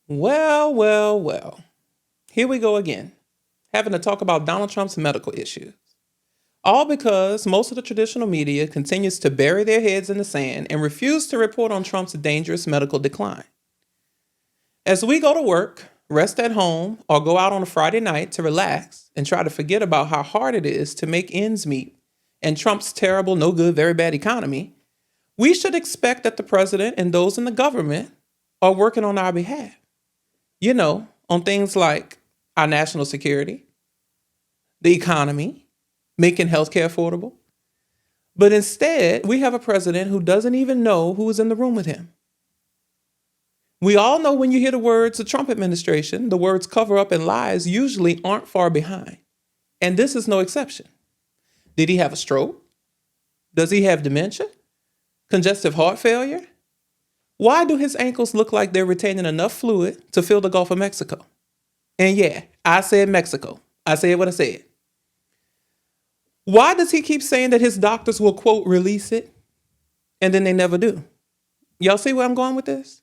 Well, well, well. Here we go again, having to talk about Donald Trump's medical issues. All because most of the traditional media continues to bury their heads in the sand and refuse to report on Trump's dangerous medical decline. As we go to work, rest at home, or go out on a Friday night to relax and try to forget about how hard it is to make ends meet and Trump's terrible, no good, very bad economy, we should expect that the president and those in the government are working on our behalf. On things like our national security, the economy, making healthcare affordable. But instead, we have a president who doesn't even know who is in the room with him. We all know when you hear the words the Trump administration, the words cover up and lies usually aren't far behind. And this is no exception. Did he have a stroke? Does he have dementia? Congestive heart failure? Why do his ankles look like they're retaining enough fluid to fill the Gulf of Mexico? And yeah, I said Mexico. I said what I said. Why does he keep saying that his doctors will, quote, release it? And then they never do. Y'all see where I'm going with this?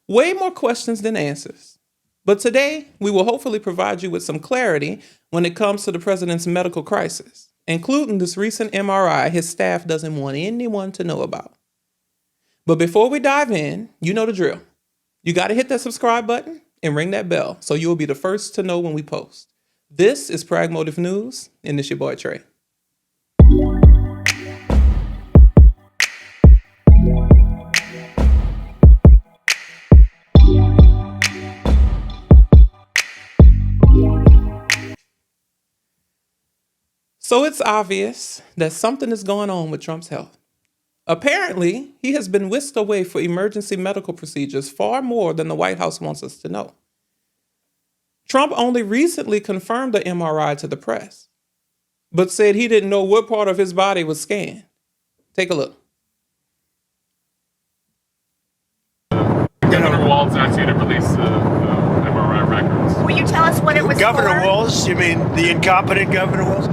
Way more questions than answers. But today, we will hopefully provide you with some clarity when it comes to the president's medical crisis, including this recent MRI his staff doesn't want anyone to know about. But before we dive in, you know the drill. You got to hit that subscribe button and ring that bell so you will be the first to know when we post. This is Pragmotiv News, and it's your boy Tre. So it's obvious that something is going on with Trump's health. Apparently, he has been whisked away for emergency medical procedures far more than the White House wants us to know. Trump only recently confirmed the MRI to the press, but said he didn't know what part of his body was scanned. Take a look. Governor Walz asked you to release the MRI records. Will you tell us what it was Governor for? Walz? You mean the incompetent Governor Walz?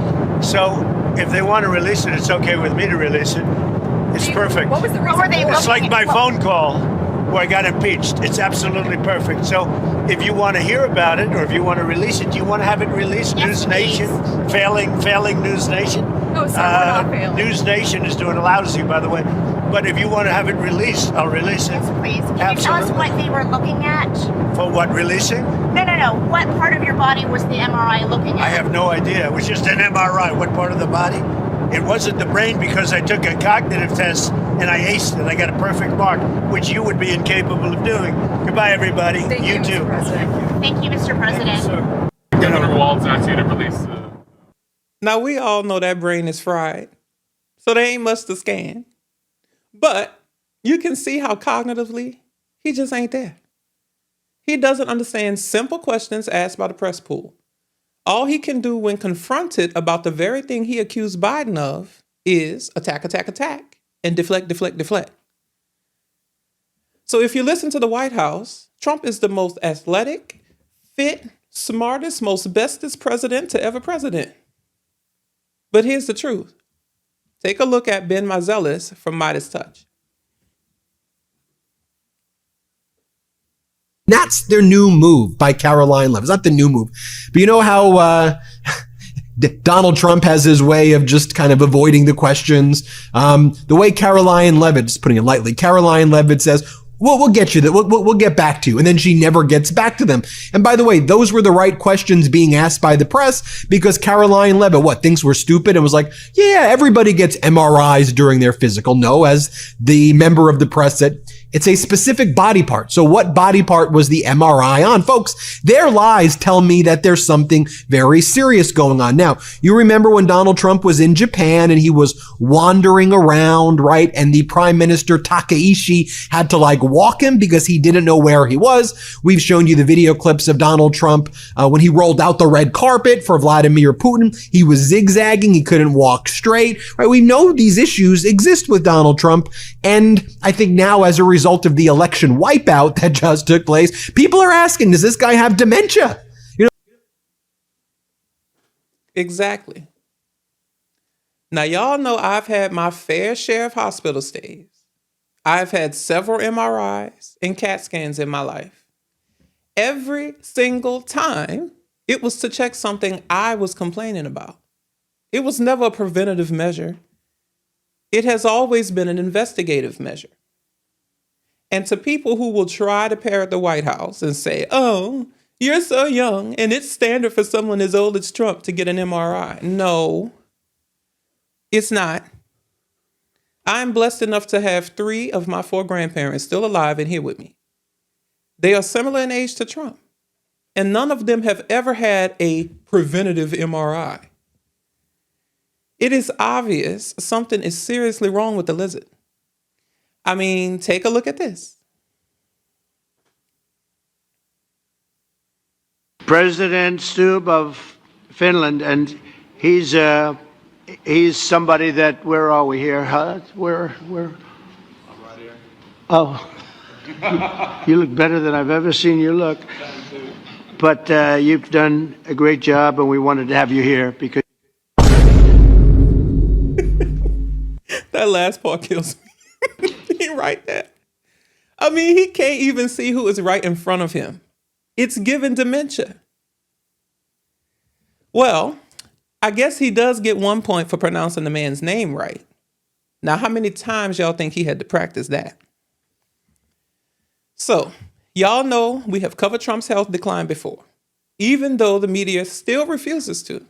So if they want to release it, it's okay with me to release it. It's perfect. What was the reason? Were they It's like looking my at- phone call where I got impeached. It's absolutely perfect. So if you want to hear about it or if you want to release it, do you want to have it released? Yes, News please. Nation, failing News Nation. Oh, sorry, we're not failing. News Nation is doing lousy, by the way. But if you want to have it released, I'll release it. Yes, please. Can you tell us what they were looking at? For what, releasing? No. What part of your body was the MRI looking at? I have no idea. It was just an MRI. What part of the body? It wasn't the brain because I took a cognitive test and I aced it. I got a perfect mark, which you would be incapable of doing. Goodbye, everybody. Thank you, too. Mr. President. Thank you, Mr. President. Governor Walz asked you to release the... Now, we all know that brain is fried, so there ain't much to scan. But you can see how cognitively he just ain't there. He doesn't understand simple questions asked by the press pool. All he can do when confronted about the very thing he accused Biden of is attack, and deflect. So if you listen to the White House, Trump is the most athletic, fit, smartest, most bestest president to ever president. But here's the truth. Take a look at Ben Marzelis from Midas Touch. That's their new move by Caroline Levitt. It's not the new move. But you know how Donald Trump has his way of just kind of avoiding the questions? The way Caroline Levitt, just putting it lightly, Caroline Levitt says, we'll get you that. We'll get back to you. And then she never gets back to them. And by the way, those were the right questions being asked by the press because Caroline Levitt, thinks we're stupid and was like, yeah, everybody gets MRIs during their physical. No, as the member of the press said, it's a specific body part. So what body part was the MRI on? Folks, their lies tell me that there's something very serious going on. Now, you remember when Donald Trump was in Japan and he was wandering around, right? And the Prime Minister Takaishi had to walk him because he didn't know where he was. We've shown you the video clips of Donald Trump when he rolled out the red carpet for Vladimir Putin. He was zigzagging. He couldn't walk straight, right? We know these issues exist with Donald Trump. And I think now as a result of the election wipeout that just took place, people are asking, does this guy have dementia? Exactly. Now, y'all know I've had my fair share of hospital stays. I've had several MRIs and CAT scans in my life. Every single time, it was to check something I was complaining about. It was never a preventative measure. It has always been an investigative measure. And to people who will try to parrot the White House and say, oh, you're so young and it's standard for someone as old as Trump to get an MRI. No, it's not. I'm blessed enough to have 3 of my 4 grandparents still alive and here with me. They are similar in age to Trump, and none of them have ever had a preventative MRI. It is obvious something is seriously wrong with the lizard. I mean, take a look at this. President Stubb of Finland, and he's somebody that, where are we here? Huh? Where? I'm right here. Oh, you look better than I've ever seen you look. But you've done a great job, and we wanted to have you here because. That last part kills me. He right there. I mean, he can't even see who is right in front of him. It's given dementia. Well, I guess he does get 1 point for pronouncing the man's name right. Now, how many times y'all think he had to practice that? So, y'all know we have covered Trump's health decline before, even though the media still refuses to.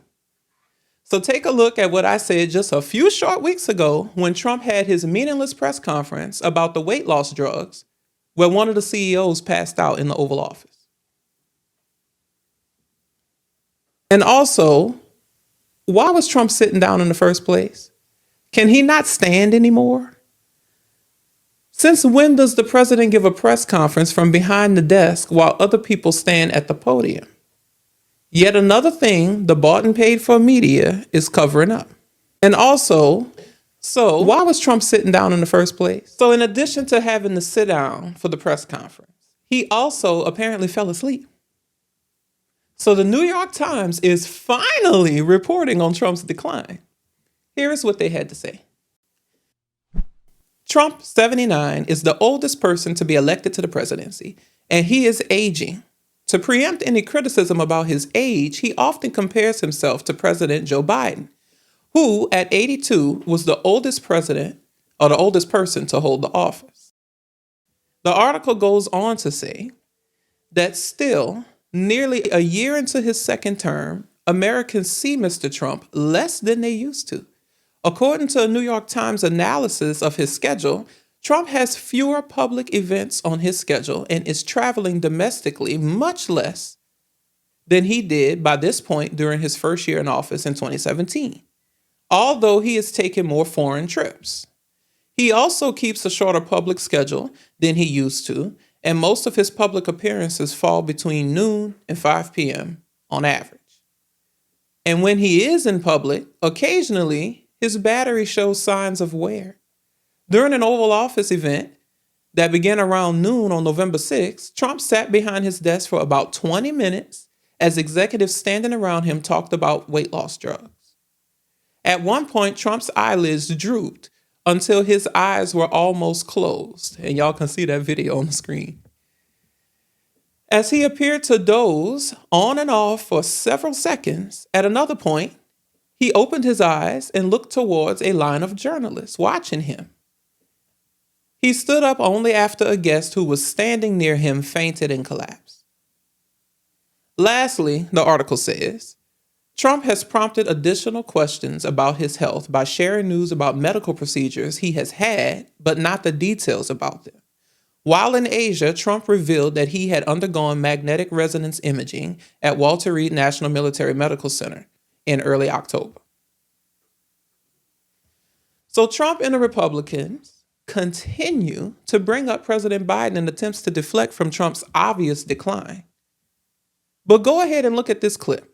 So take a look at what I said just a few short weeks ago when Trump had his meaningless press conference about the weight loss drugs, where one of the CEOs passed out in the Oval Office. And also, why was Trump sitting down in the first place? Can he not stand anymore? Since when does the president give a press conference from behind the desk while other people stand at the podium? Yet another thing the bought and paid for media is covering up. And also, so why was Trump sitting down in the first place? So in addition to having to sit down for the press conference, he also apparently fell asleep. So the New York Times is finally reporting on Trump's decline. Here is what they had to say. Trump, 79, is the oldest person to be elected to the presidency, and he is aging. To preempt any criticism about his age, he often compares himself to President Joe Biden, who at 82 was the oldest president or the oldest person to hold the office. The article goes on to say that still, nearly a year into his second term, Americans see Mr. Trump less than they used to. According to a New York Times analysis of his schedule, Trump has fewer public events on his schedule and is traveling domestically much less than he did by this point during his first year in office in 2017, although he is taking more foreign trips. He also keeps a shorter public schedule than he used to, and most of his public appearances fall between noon and 5 p.m. on average. And when he is in public, occasionally his battery shows signs of wear. During an Oval Office event that began around noon on November 6th, Trump sat behind his desk for about 20 minutes as executives standing around him talked about weight loss drugs. At one point, Trump's eyelids drooped until his eyes were almost closed, and y'all can see that video on the screen. As he appeared to doze on and off for several seconds, at another point, he opened his eyes and looked towards a line of journalists watching him. He stood up only after a guest who was standing near him fainted and collapsed. Lastly, the article says, Trump has prompted additional questions about his health by sharing news about medical procedures he has had, but not the details about them. While in Asia, Trump revealed that he had undergone magnetic resonance imaging at Walter Reed National Military Medical Center in early October. So Trump and the Republicans continue to bring up President Biden in attempts to deflect from Trump's obvious decline. But go ahead and look at this clip.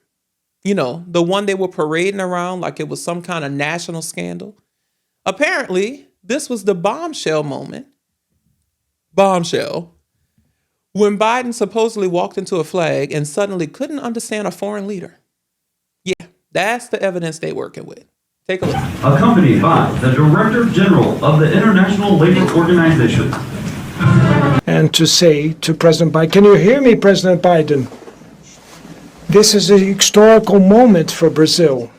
You know, the one they were parading around like it was some kind of national scandal. Apparently, this was the bombshell moment. Bombshell. When Biden supposedly walked into a flag and suddenly couldn't understand a foreign leader. Yeah, that's the evidence they're working with. Take a look. Accompanied by the Director General of the International Labor Organization. and to say to President Biden, can you hear me, President Biden? This is a historical moment for Brazil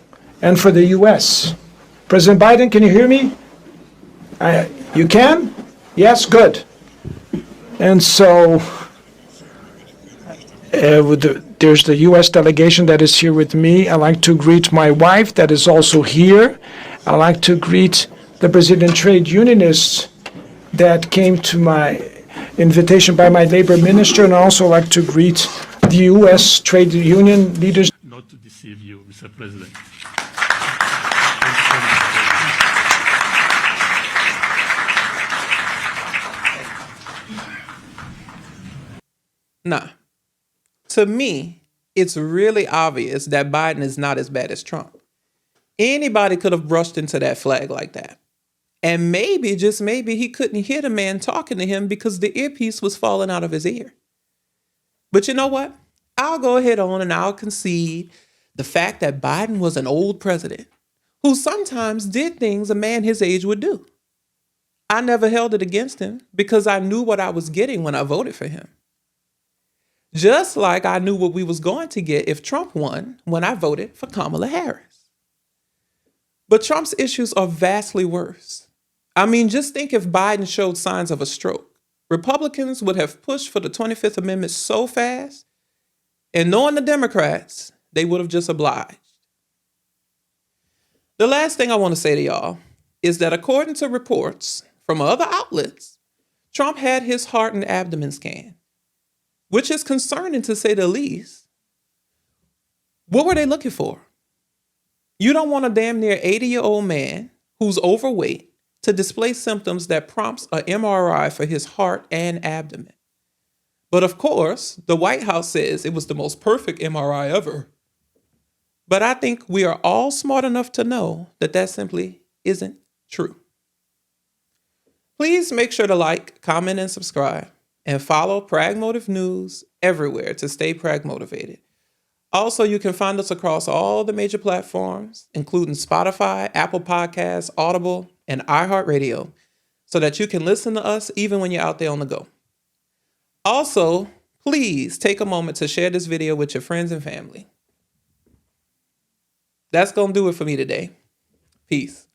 and for the U.S. President Biden, can you hear me? You can? Yes, good. And so there's the U.S. delegation that is here with me. I'd like to greet my wife that is also here. I'd like to greet the Brazilian trade unionists that came to my invitation by my labor minister, and I also like to greet the U.S. trade union leaders. Not to deceive you, Mr. President. Nah. To me, it's really obvious that Biden is not as bad as Trump. Anybody could have brushed into that flag like that. And maybe, just maybe, he couldn't hear the man talking to him because the earpiece was falling out of his ear. But you know what? I'll go ahead on and I'll concede the fact that Biden was an old president who sometimes did things a man his age would do. I never held it against him because I knew what I was getting when I voted for him. Just like I knew what we was going to get if Trump won when I voted for Kamala Harris. But Trump's issues are vastly worse. I mean, just think if Biden showed signs of a stroke. Republicans would have pushed for the 25th Amendment so fast, and knowing the Democrats, they would have just obliged. The last thing I want to say to y'all is that according to reports from other outlets, Trump had his heart and abdomen scanned, which is concerning to say the least. What were they looking for? You don't want a damn near 80-year-old man who's overweight to display symptoms that prompts an MRI for his heart and abdomen. But of course, the White House says it was the most perfect MRI ever. But I think we are all smart enough to know that that simply isn't true. Please make sure to like, comment, and subscribe, and follow Pragmotiv News everywhere to stay pragmotivated. Also, you can find us across all the major platforms, including Spotify, Apple Podcasts, Audible, and iHeartRadio, so that you can listen to us even when you're out there on the go. Also, please take a moment to share this video with your friends and family. That's going to do it for me today. Peace.